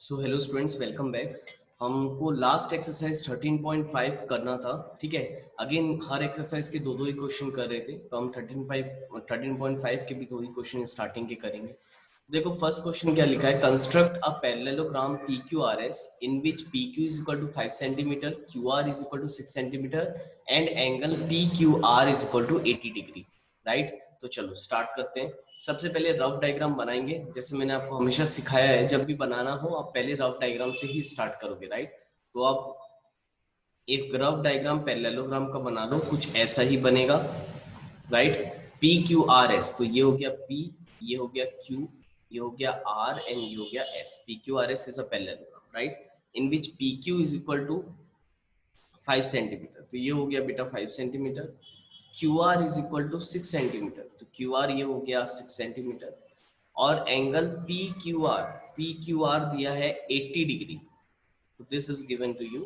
So hello students, welcome back. हमको last exercise 13.5 करना था, ठीक है। अगेन हर एक्सरसाइज के दो ही क्वेश्चन कर रहे थे, तो हम 13.5 के भी दो ही क्वेश्चन स्टार्टिंग के करेंगे। देखो फर्स्ट क्वेश्चन क्या लिखा है, construct a parallelogram PQRS in which PQ is equal to 5 centimetre, QR is equal to 6 centimetre and angle PQR is equal to 80 degree, right. तो चलो स्टार्ट करते हैं। सबसे पहले रफ डायग्राम बनाएंगे, जैसे मैंने आपको हमेशा सिखाया है, जब भी बनाना हो आप पहले रफ डायग्राम से ही स्टार्ट करोगे, राइट। तो आप एक रफ डायग्राम पैरेललोग्राम का बना लो, कुछ ऐसा ही बनेगा, राइट। PQRS, तो ये हो गया P, ये हो गया Q, ये हो गया R एंड ये हो गया S। PQRS is a parallelogram, right, in which PQ is equal to 5 centimetre, तो ये हो गया बेटा 5 centimetre. QR is equal to 6 centimetre, तो QR ये हो गया 6 सेंटीमीटर। और एंगल PQR दिया है 80 डिग्री, तो this is given to you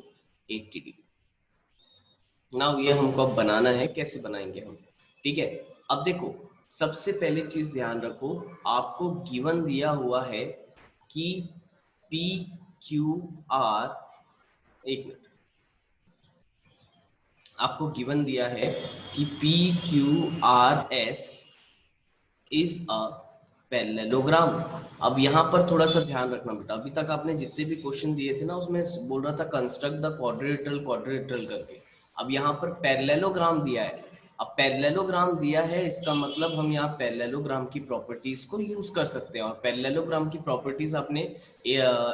80 degree. Now ये हमको अब बनाना है, कैसे बनाएंगे हम, ठीक है। अब देखो सबसे पहले चीज ध्यान रखो, आपको गिवन दिया हुआ है कि PQR, एक मिनट, आपको गिवन दिया है कि PQRS इज अ पैरेललोग्राम। अब यहाँ पर थोड़ा सा ध्यान रखना बेटा, अभी तक आपने जितने भी क्वेश्चन दिए थे ना, उसमें बोल रहा था कंस्ट्रक्ट द क्वाड्रिलेटरल करके। अब यहाँ पर पैरेललोग्राम दिया है। अब पैरेललोग्राम दिया है, इसका मतलब हम यहाँ पैरेललोग्राम की प्रॉपर्टीज को यूज कर सकते हैं। और पैरेललोग्राम की प्रॉपर्टीज आपने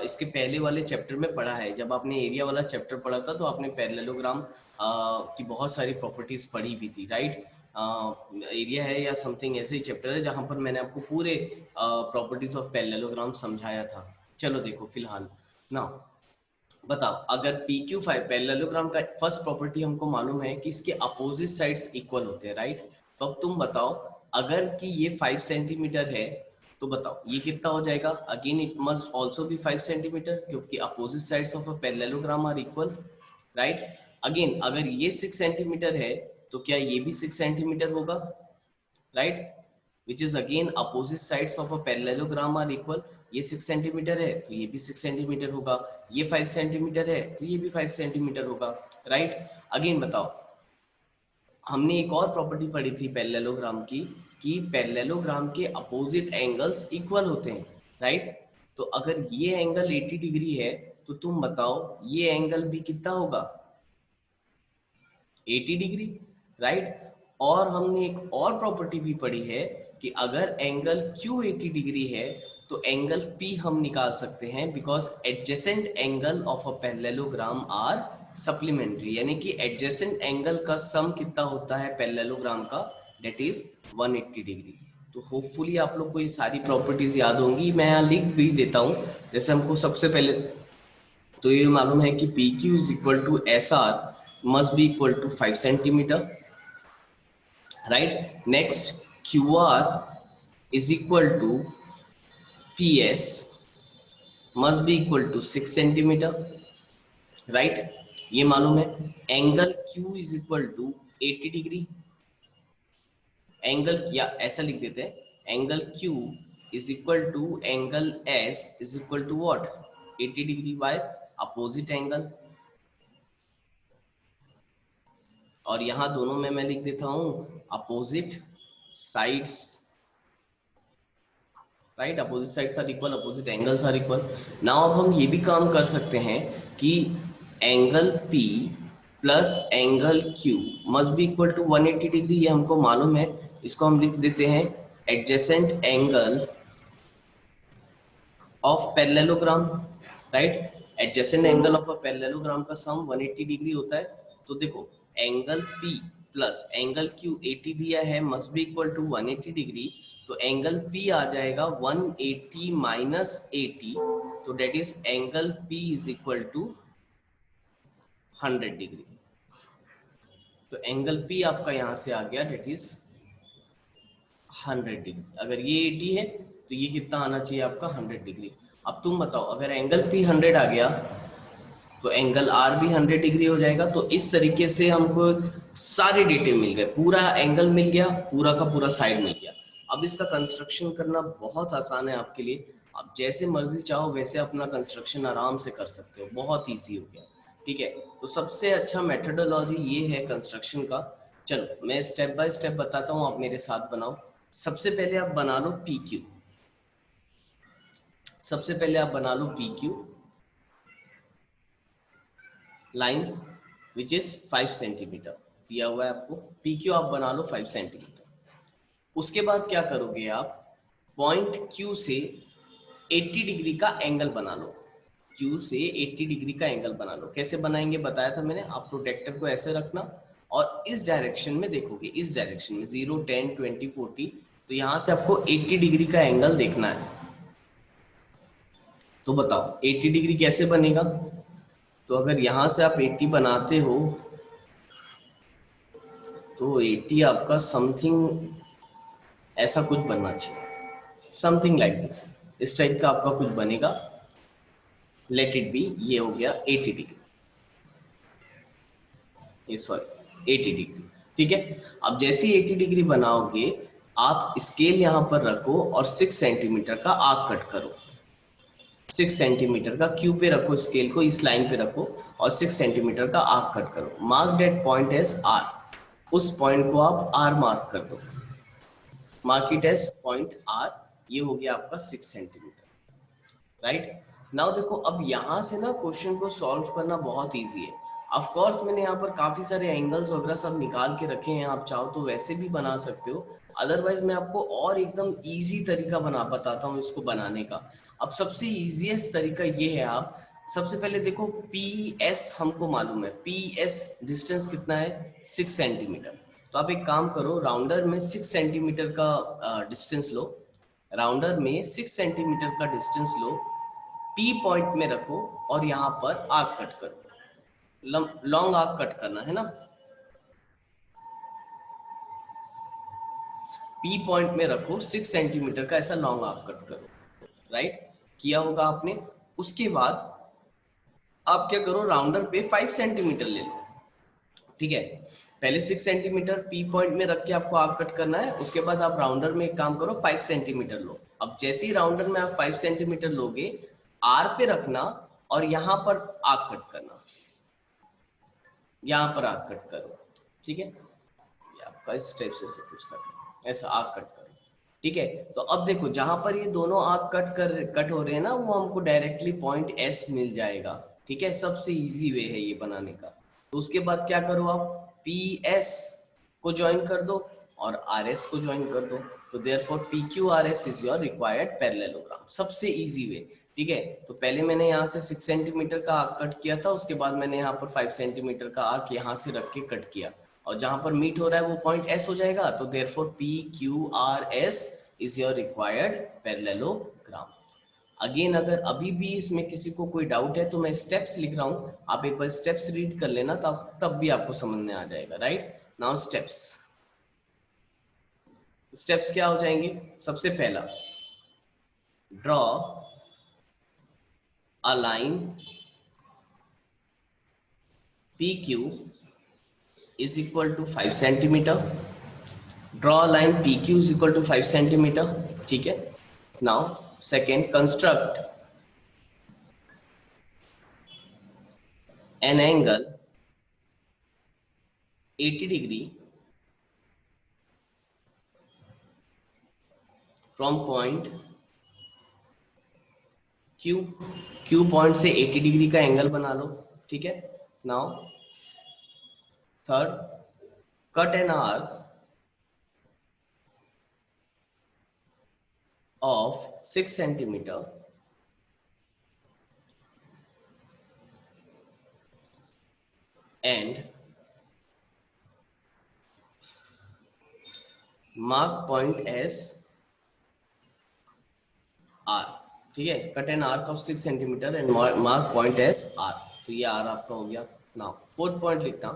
इसके पहले वाले चैप्टर में पढ़ा है। जब आपने एरिया वाला चैप्टर पढ़ा था तो आपने पैरेललोग्राम की बहुत सारी प्रॉपर्टीज पढ़ी भी थी, राइट। एरिया है या समथिंग ऐसे ही चैप्टर है जहां पर मैंने आपको पूरे प्रॉपर्टीज ऑफ पैरेललोग्राम समझाया था। चलो देखो फिलहाल ना, बताओ अगर PQ5 पैरेललोग्राम का फर्स्ट प्रॉपर्टी हमको मालूम है कि इसके अपोजिट साइड्स इक्वल होते हैं, राइट। तो अब तुम बताओ, अगर कि ये 5 सेंटीमीटर है तो बताओ ये कितना हो जाएगा। Again it must also be 5 centimetre, क्योंकि opposite sides of a parallelogram are equal, right. Again अगर ये 6 सेंटीमीटर है तो क्या ये भी 6 सेंटीमीटर होगा, right, which is again opposite sides of a parallelogram are equal। ये 6 सेंटीमीटर है तो ये भी 6 सेंटीमीटर होगा, ये 5 सेंटीमीटर है तो ये भी 5 सेंटीमीटर होगा, राइट। अगेन बताओ, हमने एक और प्रॉपर्टी पढ़ी थी पैरेललोग्राम की, कि पैरेललोग्राम के अपोजिट एंगल्स इक्वल होते हैं, राइट। तो अगर ये एंगल 80 डिग्री है तो तुम बताओ ये एंगल भी कितना होगा, 80 डिग्री, राइट। और हमने एक और प्रॉपर्टी भी पढ़ी है कि अगर एंगल Q 80 डिग्री है तो एंगल P हम निकाल सकते हैं, because adjacent angle of a parallelogram are supplementary, यानी कि एडजेसेंट एंगल का सम कितना होता है पैरेललोग्राम का, दैट इज 180 डिग्री। तो होपफुली आप लोग को ये सारी प्रॉपर्टीज याद होंगी, मैं यहाँ लिख भी देता हूँ। जैसे हमको सबसे पहले तो ये मालूम है कि PQ is equal to SR must be equal to 5 centimeter, right। Next, QR is equal to PS must be equal to 6 centimeter, right। ये मालूम है। Angle Q is equal to 80 degree, angle या ऐसा लिख देते हैं, angle Q is equal to angle S is equal to what, 80 degree by opposite angle. और यहां दोनों में मैं लिख देता हूं opposite sides, right. Opposite sides are equal, opposite angles are equal. Now अब हम ये भी काम कर सकते हैं कि angle P plus angle Q must be equal to 180 degree, ये हमको मालूम है। इसको हम लिख देते हैं adjacent angle of parallelogram, right. Adjacent angle of a parallelogram का सम 180 डिग्री होता है। तो देखो angle P plus angle Q 80 दिया है, must be equal to 180 degree. तो एंगल P आ जाएगा 180 माइनस 80, तो that is angle P is equal to 100 degree. तो एंगल P आपका यहां से आ गया, डेट इज 100 डिग्री। अगर ये 80 है तो ये कितना आना चाहिए आपका, 100 डिग्री। अब तुम बताओ, अगर एंगल P 100 आ गया तो एंगल R भी 100 डिग्री हो जाएगा। तो इस तरीके से हमको सारे डेटे मिल गए, पूरा एंगल मिल गया, पूरा का पूरा साइड मिल गया। अब इसका कंस्ट्रक्शन करना बहुत आसान है आपके लिए। आप जैसे मर्जी चाहो वैसे अपना कंस्ट्रक्शन आराम से कर सकते हो, बहुत इजी हो गया। ठीक है, तो सबसे अच्छा मेथोडोलॉजी ये है कंस्ट्रक्शन का। चलो मैं स्टेप बाय स्टेप बताता हूँ, आप मेरे साथ बनाओ। सबसे पहले आप बना लो पी क्यू। सबसे पहले आप बना लो P Q line which is 5 centimetre दिया हुआ है आपको। पी क्यू आप बना लो 5 सेंटीमीटर। उसके बाद क्या करोगे आप, पॉइंट क्यू से 80 डिग्री का एंगल बना लो। क्यू से 80 डिग्री का एंगल बना लो। कैसे बनाएंगे बताया था मैंने, आप प्रोटेक्टर को ऐसे रखना और इस डायरेक्शन में देखोगे, इस डायरेक्शन में 0 10 20 40, तो यहां से आपको 80 डिग्री का एंगल देखना है। तो बताओ 80 डिग्री कैसे बनेगा। तो अगर यहां से आप 80 बनाते हो तो 80 आपका समथिंग ऐसा कुछ बनना चाहिए, समथिंग लाइक दिस, इस टाइप का आपका कुछ बनेगा। लेट इट बी, ये हो गया 80 डिग्री, ये सॉरी 80 डिग्री। ठीक है, अब जैसे ही 80 डिग्री बनाओगे आप स्केल यहां पर रखो और 6 सेंटीमीटर का आर्क कट करो। 6 सेंटीमीटर का क्यू पे रखो, स्केल को इस लाइन पे रखो और 6 सेंटीमीटर का आर्क कट करो। Mark that point as R, उस पॉइंट को आप आर मार्क कर दो, mark it as point R. ये हो गया आपका 6 सेंटीमीटर। राइट नाउ देखो, अब यहां से ना क्वेश्चन को सॉल्व करना बहुत इजी है। ऑफ कोर्स मैंने यहाँ पर काफी सारे एंगल्स वगैरह सब निकाल के रखे हैं, आप चाहो तो वैसे भी बना सकते हो। अदरवाइज मैं आपको और एकदम इजी तरीका बताता हूँ इसको बनाने का। अब सबसे इजीएस्ट तरीका ये है, आप सबसे पहले देखो पी एस हमको मालूम है, पी एस डिस्टेंस कितना है 6 सेंटीमीटर। तो आप एक काम करो, राउंडर में 6 सेंटीमीटर का डिस्टेंस लो, राउंडर में 6 सेंटीमीटर का डिस्टेंस लो, पी पॉइंट में रखो और यहाँ पर आर्क कट करो। लॉन्ग आर्क कट करना है ना, पी पॉइंट में रखो 6 सेंटीमीटर का ऐसा लॉन्ग आर्क कट करो। राइट, किया होगा आपने। उसके बाद आप क्या करो, राउंडर पे 5 सेंटीमीटर ले लो। ठीक है, पहले 6 सेंटीमीटर पी पॉइंट में रख के आपको आर्क कट करना है। उसके बाद आप राउंडर में एक काम करो, 5 सेंटीमीटर लो। अब जैसे ही राउंडर में आप 5 सेंटीमीटर लोगे, आर पे रखना और यहाँ पर आर्क कट करना, यहाँ पर आर्क कट करो। ठीक है, ये आपका इस टाइप से कुछ करना, ऐसा आर्क कट करो। ठीक है, तो अब देखो जहां पर ये दोनों आर्क कट हो रहे हैं ना, वो हमको डायरेक्टली पॉइंट एस मिल जाएगा। ठीक है, सबसे इजी वे है ये बनाने का। तो उसके बाद क्या करो, आप पी एस को ज्वाइन कर दो और आर एस को ज्वाइन कर दो। तो therefore P Q R S is your required parallelogram, सबसे इजी वे। ठीक है, तो पहले मैंने यहाँ से 6 सेंटीमीटर का आर्क कट किया था, उसके बाद मैंने यहाँ पर 5 सेंटीमीटर का आर्क यहाँ से रख के कट किया, और जहां पर मीट हो रहा है वो पॉइंट एस हो जाएगा। तो therefore P Q R S is your required parallelogram. Again अगर अभी भी इसमें किसी को कोई डाउट है तो मैं स्टेप्स लिख रहा हूं, आप एक बार स्टेप्स रीड कर लेना, तब भी आपको समझ में आ जाएगा। राइट नाउ स्टेप्स, स्टेप्स क्या हो जाएंगे। सबसे पहला, draw a line P Q is equal to 5 centimetre. Draw line P Q is equal to 5 centimetre. ठीक है, now second, construct an angle 80 degree from point Q। Q point से 80 degree का angle बना लो। ठीक है, now third, cut an arc of 6 centimetre and mark point as R। ठीक है, cut an arc of 6 centimetre and mark point as R। तो ये R आपका हो गया। नाउ फोर्थ पॉइंट लिखना,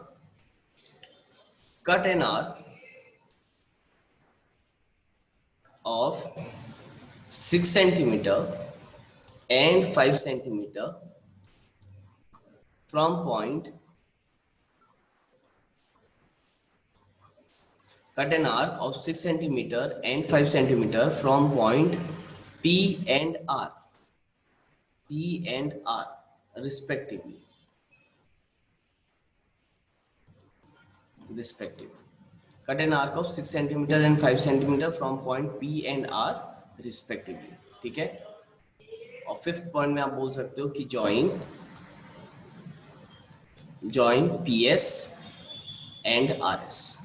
cut an arc of 6 centimetre and 5 centimetre from point, cut an arc of 6 centimeter and 5 centimeter from point P and R, respectively. Cut an arc of 6 centimeter and 5 centimeter from point P and R respectively. ठीक है, और fifth point में आप बोल सकते हो कि join PS and RS.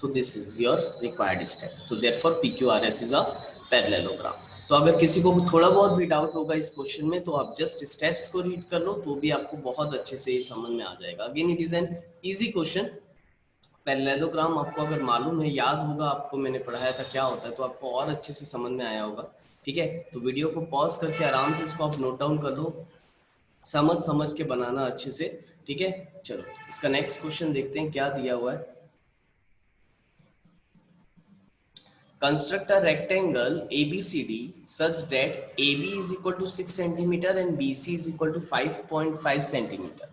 So this is your required step. So therefore PQRS is a parallelogram. तो अगर किसी को थोड़ा बहुत भी डाउट होगा इस क्वेश्चन में तो आप जस्ट स्टेप्स को रीड कर लो तो भी आपको बहुत अच्छे से समझ में आ जाएगा. Again it is an easy question. Parallelogram आपको अगर मालूम है, याद होगा, आपको मैंने पढ़ाया था क्या होता है, तो आपको और अच्छे से समझ में आया होगा. ठीक है, तो वीडियो को पॉज करके आराम से इसको आप नोट डाउन कर लो, समझ के बनाना अच्छे से. ठीक है, चलो इसका नेक्स्ट क्वेश्चन देखते हैं क्या दिया हुआ है. Construct a rectangle ABCD such that AB is equal to 6 centimeter and BC is equal to 5.5 centimeter.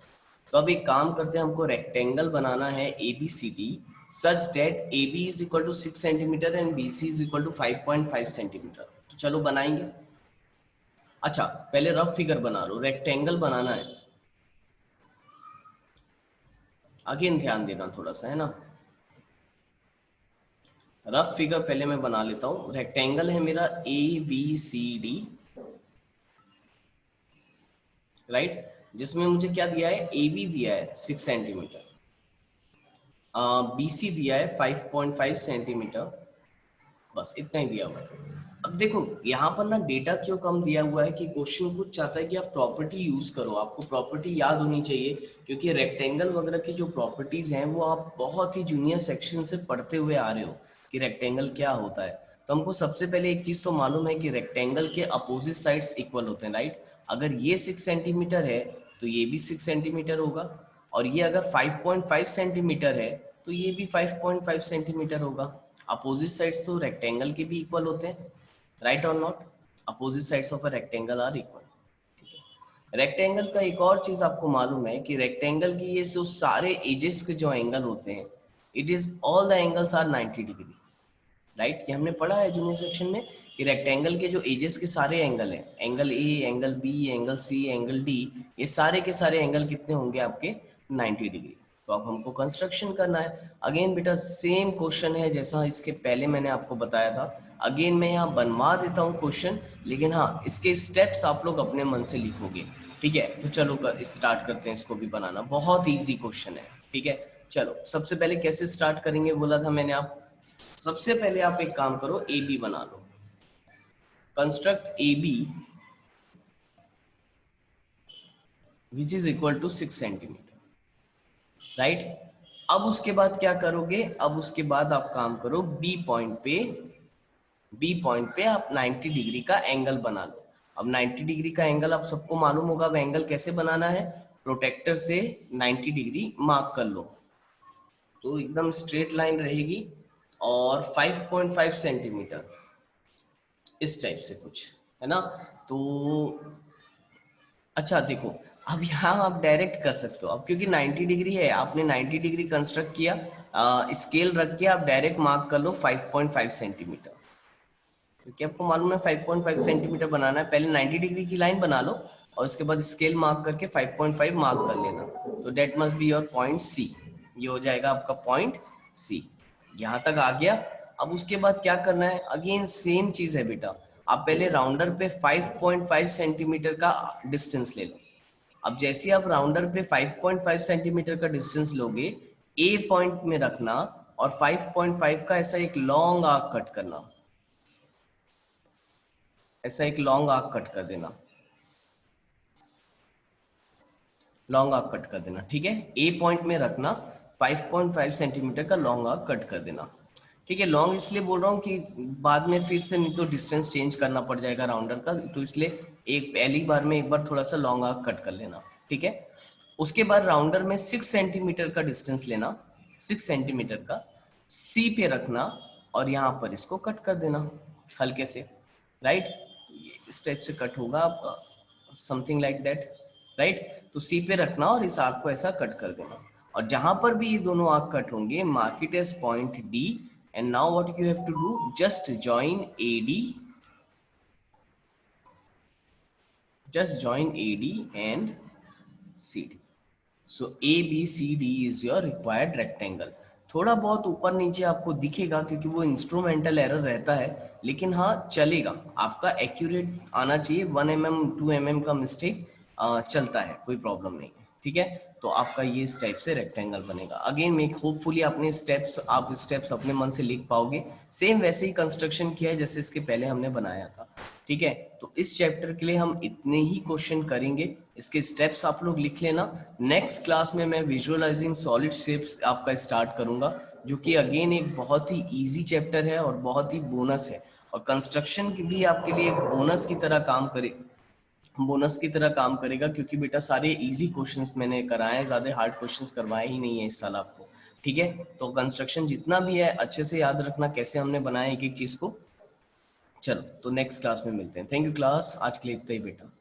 तो अब एक काम करते हैं, हमको रेक्टेंगल बनाना है ABCD such that AB is equal to 6 centimeter and BC is equal to 5.5 centimeter. तो चलो बनाएंगे. अच्छा पहले रफ फिगर बना लो, रेक्टेंगल बनाना है. अगेन ध्यान देना थोड़ा सा, है ना. रफ फिगर पहले मैं बना लेता हूं. रेक्टेंगल है मेरा ABCD, राइट, जिसमें मुझे क्या दिया है, AB दिया है 6 सेंटीमीटर, BC दिया है 5.5 सेंटीमीटर, बस इतना ही दिया हुआ है. अब देखो यहाँ पर ना डेटा क्यों कम दिया हुआ है कि क्वेश्चन कुछ चाहता है कि आप प्रॉपर्टी यूज करो, आपको प्रॉपर्टी याद होनी चाहिए, क्योंकि रेक्टेंगल वगैरह की जो प्रॉपर्टीज हैं वो आप बहुत ही जूनियर सेक्शन से पढ़ते हुए आ रहे हो कि रेक्टेंगल क्या होता है. तो हमको सबसे पहले एक चीज तो मालूम है कि रेक्टेंगल के अपोजिट साइड्स इक्वल होते हैं, राइट. अगर ये 6 सेंटीमीटर है तो ये भी 6 सेंटीमीटर होगा, और ये अगर 5.5 सेंटीमीटर है तो ये भी 5.5 सेंटीमीटर होगा. अपोजिट साइड्स तो रेक्टेंगल के भी इक्वल होते हैं, राइट और not. Opposite sides of a rectangle are equal. Rectangle का एक और चीज आपको मालूम है कि रेक्टेंगल की ये जो सारे एजेस के जो एंगल होते हैं, it is all the angles are 90 degree, right. ये हमने पढ़ा है जूनियर सेक्शन में कि रेक्टेंगल के जो एजेस के सारे एंगल हैं, angle A, angle B, angle C, angle D, ये सारे के सारे एंगल कितने होंगे आपके 90 डिग्री. तो अब हमको कंस्ट्रक्शन करना है. अगेन बेटा सेम क्वेश्चन है जैसा इसके पहले मैंने आपको बताया था. अगेन मैं यहाँ बनवा देता हूँ क्वेश्चन, लेकिन हाँ इसके स्टेप्स आप लोग अपने मन से लिखोगे. ठीक है, तो चलो स्टार्ट करते हैं इसको भी बनाना. बहुत ईजी क्वेश्चन है. ठीक है, चलो सबसे पहले कैसे स्टार्ट करेंगे बोला था मैंने. आप सबसे पहले आप एक काम करो, ए बी बना लो. Construct A B which is equal to 6 centimetre, right. अब उसके बाद क्या करोगे, अब उसके बाद आप काम करो बी पॉइंट पे आप 90 डिग्री का एंगल बना लो. अब 90 डिग्री का एंगल आप सबको मालूम होगा. अब एंगल कैसे बनाना है, प्रोटेक्टर से 90 डिग्री मार्क कर लो, तो एकदम स्ट्रेट लाइन रहेगी, और 5.5 सेंटीमीटर इस टाइप से कुछ, है ना. तो अच्छा देखो, अब यहाँ आप डायरेक्ट कर सकते हो. अब क्योंकि 90 डिग्री है, आपने 90 डिग्री कंस्ट्रक्ट किया, स्केल रख के आप डायरेक्ट मार्क कर लो 5.5 सेंटीमीटर, क्योंकि आपको मालूम है 5.5 सेंटीमीटर बनाना है. पहले 90 डिग्री की लाइन बना लो और उसके बाद स्केल मार्क करके 5.5 मार्क कर लेना. तो that must be your point C. ये हो जाएगा आपका पॉइंट सी. यहाँ तक आ गया. अब उसके बाद क्या करना है, अगेन सेम चीज है बेटा. आप पहले राउंडर पे 5.5 सेंटीमीटर का डिस्टेंस ले लो. अब जैसे आप राउंडर पे 5.5 सेंटीमीटर का डिस्टेंस लोगे, ए पॉइंट में रखना और 5.5 का ऐसा एक लॉन्ग आर्क कट करना, ऐसा एक लॉन्ग आर्क कट कर देना, लॉन्ग आर्क कट कर देना. ठीक है, ए पॉइंट में रखना, 5.5 सेंटीमीटर का लॉन्ग आर्क कट कर देना. ठीक है, लॉन्ग इसलिए बोल रहा हूँ कि बाद में फिर से नहीं तो डिस्टेंस चेंज करना पड़ जाएगा राउंडर का, तो इसलिए एक पहली बार में एक बार थोड़ा सा लॉन्ग आर्क कट कर लेना. ठीक है, उसके बाद राउंडर में 6 सेंटीमीटर का डिस्टेंस लेना, 6 सेंटीमीटर का सी पे रखना और यहाँ पर इसको कट कर देना हल्के से, राइट. इस टाइप से कट होगा, समथिंग लाइक दैट, राइट. तो सी पे रखना और इस आर्क को ऐसा कट कर देना, और जहां पर भी ये दोनों आर्क कट होंगे mark it as point D. And now what you have to do, just join AD just join AD and CD. So ABCD is your required rectangle. थोड़ा बहुत ऊपर नीचे आपको दिखेगा क्योंकि वो इंस्ट्रूमेंटल एरर रहता है, लेकिन हाँ चलेगा, आपका एक्यूरेट आना चाहिए। 1 mm 2 mm का मिस्टेक चलता है, कोई प्रॉब्लम नहीं है, ठीक है। तो आपका ये इस टाइप से रेक्टेंगल बनेगा। अगेन मेक होपफुली आपने स्टेप्स, आप स्टेप्स अपने मन से लिख पाओगे। सेम वैसे ही कंस्ट्रक्शन किया है जैसे इसके पहले हमने बनाया था, ठीक है। तो इस चैप्टर के लिए हम इतने ही क्वेश्चन करेंगे, इसके स्टेप्स आप लोग लिख लेना। नेक्स्ट क्लास में मैं विजुअलाइजिंग सॉलिड शेप्स आपका स्टार्ट करूंगा, जो कि अगेन एक बहुत ही इजी चैप्टर है और बहुत ही बोनस है, और कंस्ट्रक्शन भी आपके लिए एक बोनस की तरह काम करे, बोनस की तरह काम करेगा, क्योंकि बेटा सारे इजी क्वेश्चंस मैंने कराए हैं, ज्यादा हार्ड क्वेश्चंस करवाए ही नहीं है इस साल आपको, ठीक है। तो कंस्ट्रक्शन जितना भी है अच्छे से याद रखना कैसे हमने बनाया एक एक चीज को। चलो तो नेक्स्ट क्लास में मिलते हैं। थैंक यू क्लास, आज के लिए इतना ही बेटा।